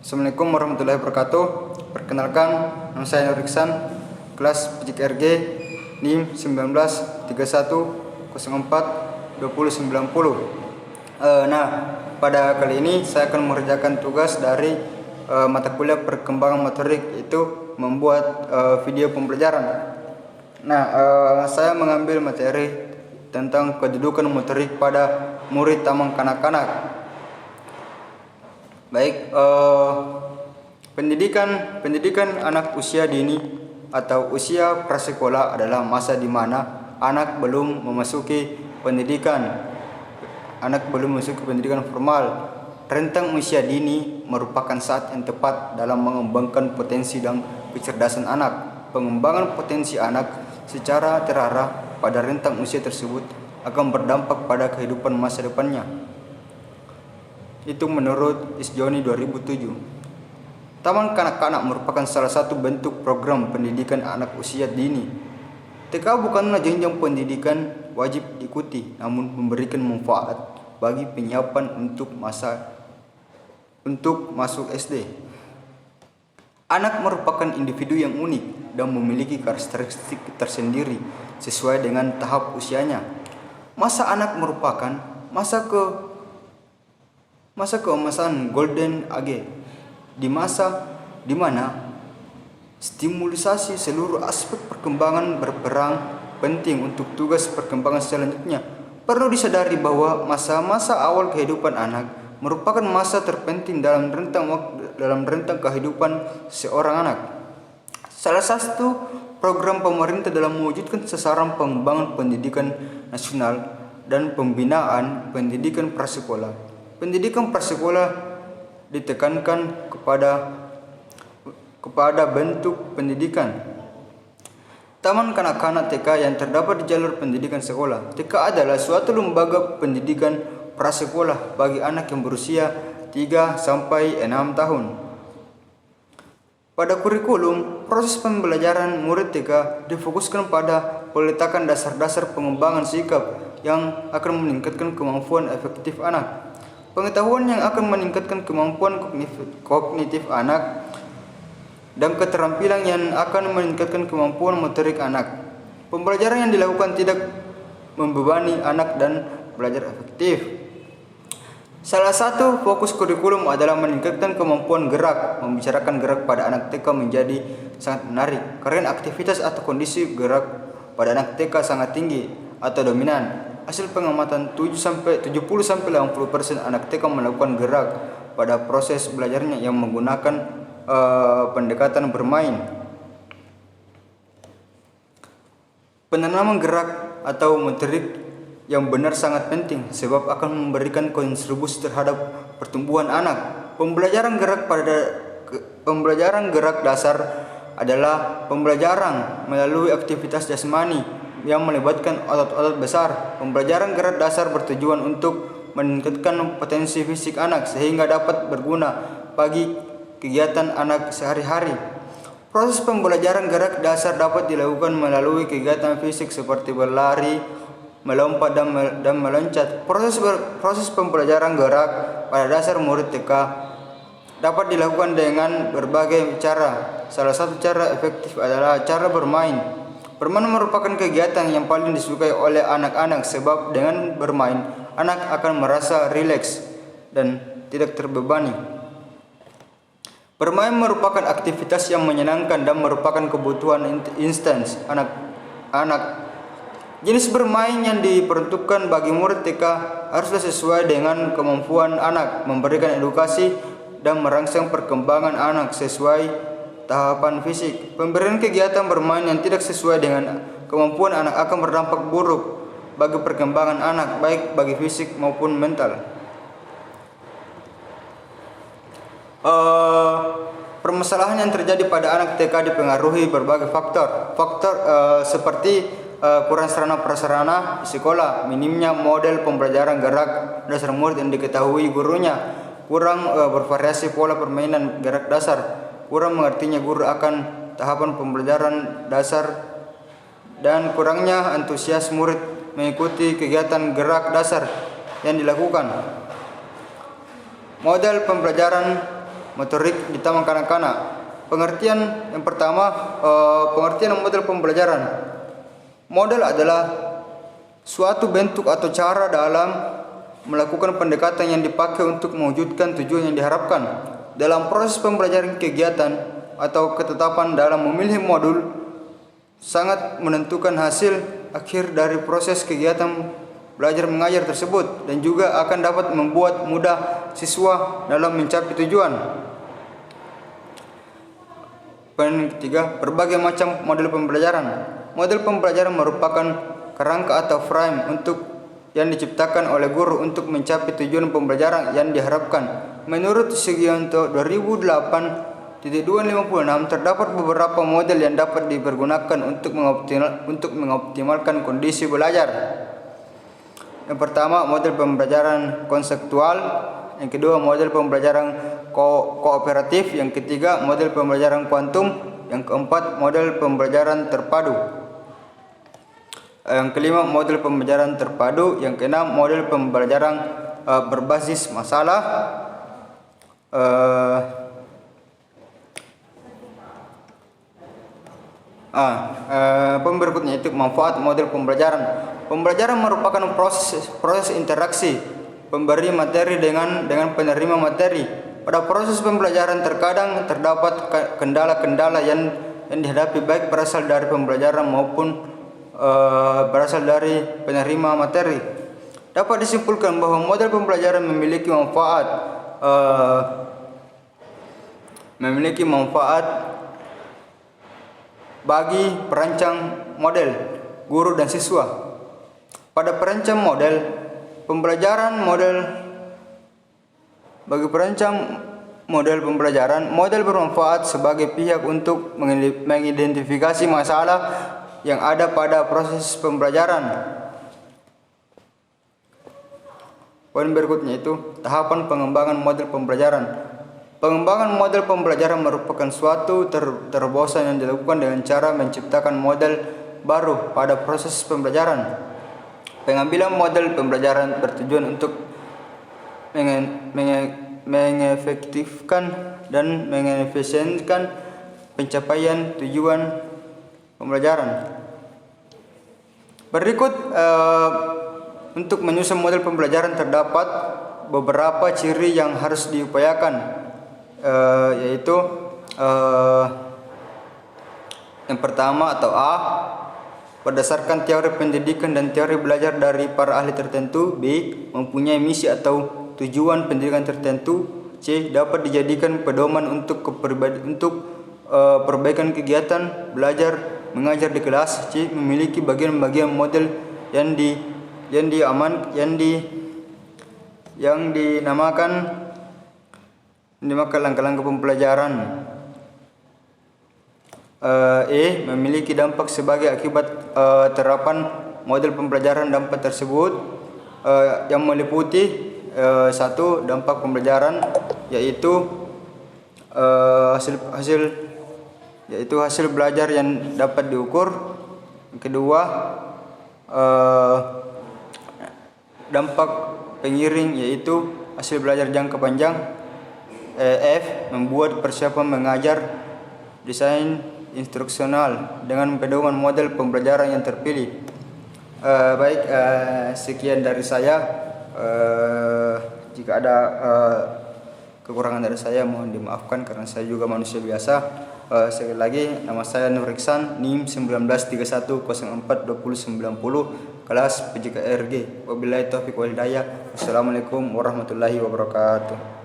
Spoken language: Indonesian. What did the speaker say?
Assalamualaikum warahmatullahi wabarakatuh. Perkenalkan, nama saya Nur Iksan, kelas Fisik RG, NIM 1931042090. Nah, pada kali ini saya akan mengerjakan tugas dari mata kuliah perkembangan motorik, yaitu membuat video pembelajaran. Nah, saya mengambil materi tentang kedudukan motorik pada murid taman kanak-kanak. Baik, pendidikan anak usia dini atau usia prasekolah adalah masa di mana anak belum memasuki pendidikan formal. Rentang usia dini merupakan saat yang tepat dalam mengembangkan potensi dan kecerdasan anak. Pengembangan potensi anak secara terarah pada rentang usia tersebut akan berdampak pada kehidupan masa depannya. Itu menurut Isjoni 2007. Taman kanak-kanak merupakan salah satu bentuk program pendidikan anak usia dini. TK bukanlah jenjang pendidikan wajib diikuti, namun memberikan manfaat bagi penyiapan untuk masuk SD. Anak merupakan individu yang unik dan memiliki karakteristik tersendiri sesuai dengan tahap usianya. Masa anak merupakan masa keemasan Golden Age, di mana stimulisasi seluruh aspek perkembangan berperan penting untuk tugas perkembangan selanjutnya. Perlu disadari bahwa masa-masa awal kehidupan anak merupakan masa terpenting dalam rentang kehidupan seorang anak. Salah satu program pemerintah dalam mewujudkan sasaran pengembangan pendidikan nasional dan pembinaan pendidikan prasekolah. Pendidikan prasekolah ditekankan kepada bentuk pendidikan. Taman kanak-kanak TK yang terdapat di jalur pendidikan sekolah. TK adalah suatu lembaga pendidikan prasekolah bagi anak yang berusia 3 sampai 6 tahun. Pada kurikulum, proses pembelajaran murid TK difokuskan pada peletakan dasar-dasar pengembangan sikap yang akan meningkatkan kemampuan efektif anak. Pengetahuan yang akan meningkatkan kemampuan kognitif anak dan keterampilan yang akan meningkatkan kemampuan motorik anak. Pembelajaran yang dilakukan tidak membebani anak dan belajar efektif. Salah satu fokus kurikulum adalah meningkatkan kemampuan gerak. Membicarakan gerak pada anak TK menjadi sangat menarik karena aktivitas atau kondisi gerak pada anak TK sangat tinggi atau dominan. Hasil pengamatan 70-80% anak TK melakukan gerak pada proses belajarnya yang menggunakan pendekatan bermain. Penanaman gerak atau motorik yang benar sangat penting sebab akan memberikan kontribusi terhadap pertumbuhan anak. Pembelajaran gerak dasar adalah pembelajaran melalui aktivitas jasmani yang melibatkan otot-otot besar. Pembelajaran gerak dasar bertujuan untuk meningkatkan potensi fisik anak sehingga dapat berguna bagi kegiatan anak sehari-hari. Proses pembelajaran gerak dasar dapat dilakukan melalui kegiatan fisik seperti berlari, melompat dan meloncat. Proses pembelajaran gerak pada dasar murid TK dapat dilakukan dengan berbagai cara. Salah satu cara efektif adalah cara bermain. Bermain merupakan kegiatan yang paling disukai oleh anak-anak sebab dengan bermain, anak akan merasa rileks dan tidak terbebani. Bermain merupakan aktivitas yang menyenangkan dan merupakan kebutuhan instans anak-anak. Jenis bermain yang diperuntukkan bagi murid TK haruslah sesuai dengan kemampuan anak, memberikan edukasi dan merangsang perkembangan anak sesuai tahapan fisik. Pemberian kegiatan bermain yang tidak sesuai dengan kemampuan anak akan berdampak buruk bagi perkembangan anak, baik bagi fisik maupun mental. Permasalahan yang terjadi pada anak TK dipengaruhi berbagai faktor seperti kurang sarana prasarana sekolah, minimnya model pembelajaran gerak dasar murid yang diketahui gurunya, kurang bervariasi pola permainan gerak dasar, kurang mengertinya guru akan tahapan pembelajaran dasar, dan kurangnya antusias murid mengikuti kegiatan gerak dasar yang dilakukan. Model pembelajaran motorik di taman kanak-kanak. Pengertian yang pertama, pengertian model pembelajaran. Model adalah suatu bentuk atau cara dalam melakukan pendekatan yang dipakai untuk mewujudkan tujuan yang diharapkan. Dalam proses pembelajaran kegiatan atau ketetapan dalam memilih modul sangat menentukan hasil akhir dari proses kegiatan belajar mengajar tersebut dan juga akan dapat membuat mudah siswa dalam mencapai tujuan. Poin ketiga, berbagai macam model pembelajaran. Model pembelajaran merupakan kerangka atau frame yang diciptakan oleh guru untuk mencapai tujuan pembelajaran yang diharapkan. Menurut Sugianto 2008.256 terdapat beberapa model yang dapat dipergunakan untuk mengoptimalkan kondisi belajar. Yang pertama, model pembelajaran konseptual. Yang kedua, model pembelajaran kooperatif. Yang ketiga, model pembelajaran kuantum. Yang keempat, model pembelajaran terpadu. Yang kelima, model pembelajaran terpadu. Yang keenam, model pembelajaran berbasis masalah. Berikutnya itu manfaat model pembelajaran. Pembelajaran merupakan proses interaksi pemberi materi dengan penerima materi. Pada proses pembelajaran terkadang terdapat kendala-kendala yang dihadapi baik berasal dari pembelajaran maupun berasal dari penerima materi. Dapat disimpulkan bahwa model pembelajaran memiliki manfaat bagi perancang model, guru dan siswa. Pada perancang model pembelajaran, bagi perancang model pembelajaran, model bermanfaat sebagai pihak untuk mengidentifikasi masalah yang ada pada proses pembelajaran. Poin berikutnya itu tahapan pengembangan model pembelajaran. Pengembangan model pembelajaran merupakan suatu terobosan yang dilakukan dengan cara menciptakan model baru pada proses pembelajaran. Pengambilan model pembelajaran bertujuan untuk mengefektifkan dan mengefisienkan pencapaian tujuan pembelajaran. Berikut untuk menyusun model pembelajaran terdapat beberapa ciri yang harus diupayakan, yaitu yang pertama atau A, berdasarkan teori pendidikan dan teori belajar dari para ahli tertentu. B, mempunyai misi atau tujuan pendidikan tertentu. C, dapat dijadikan pedoman untuk perbaikan kegiatan belajar mengajar di kelas. C, memiliki bagian-bagian model yang dinamakan langkah-langkah pembelajaran. E, memiliki dampak sebagai akibat terapan model pembelajaran. Dampak tersebut yang meliputi satu, dampak pembelajaran yaitu hasil belajar yang dapat diukur. Yang kedua, dampak pengiring yaitu hasil belajar jangka panjang. F, membuat persiapan mengajar, desain instruksional dengan pedoman model pembelajaran yang terpilih. Sekian dari saya. Jika ada kekurangan dari saya mohon dimaafkan karena saya juga manusia biasa. Sekali lagi, nama saya Nur Iksan, NIM 1931042090, kelas PJKRG. Wabillahi taufiq wal hidayah. Wassalamualaikum warahmatullahi wabarakatuh.